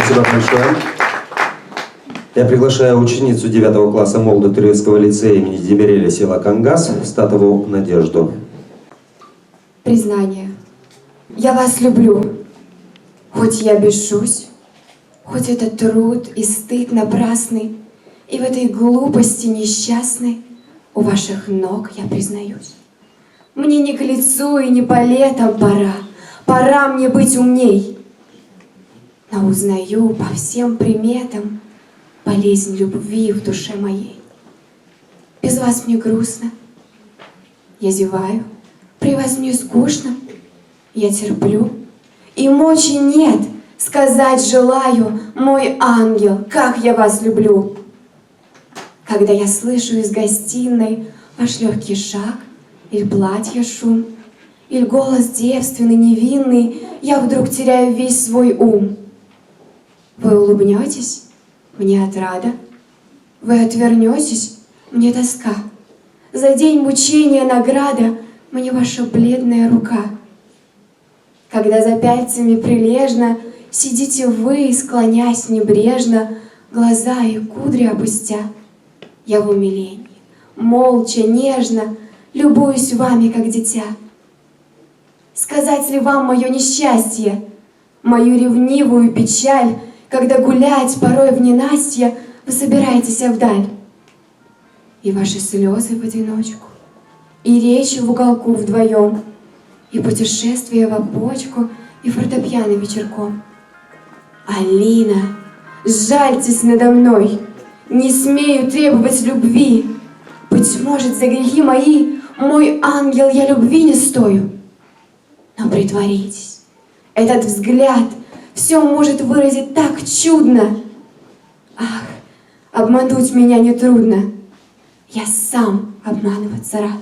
Спасибо большое. Я приглашаю ученицу 9 класса Молодо-Турецкого лицея имени Демиреля села Кангас Статову Надежду. Признание. Я вас люблю. Хоть я бешусь, хоть это труд и стыд напрасный, и в этой глупости несчастной у ваших ног я признаюсь. Мне не к лицу и не по летам пора, пора мне быть умней. Но узнаю по всем приметам болезнь любви в душе моей. Без вас мне грустно, я зеваю, при вас мне скучно, я терплю, и мочи нет, сказать желаю, мой ангел, как я вас люблю. Когда я слышу из гостиной ваш легкий шаг, или платье шум, или голос девственный, невинный, я вдруг теряю весь свой ум. Вы улыбнетесь, мне отрада, вы отвернетесь, мне тоска. За день мучения награда мне ваша бледная рука. Когда за пяльцами прилежно сидите вы, склонясь небрежно, глаза и кудри опустя, я в умилении, молча, нежно любуюсь вами, как дитя. Сказать ли вам мое несчастье, мою ревнивую печаль, когда гулять порой в ненастье вы собираетесь вдаль? И ваши слезы в одиночку, и речи в уголку вдвоем, и путешествия в опочку, и фортепиано вечерком. Алина, сжальтесь надо мной, не смею требовать любви. Быть может, за грехи мои, мой ангел, я любви не стою. Но притворитесь, этот взгляд все может выразить так чудно. Ах, обмануть меня нетрудно, я сам обманываться рад.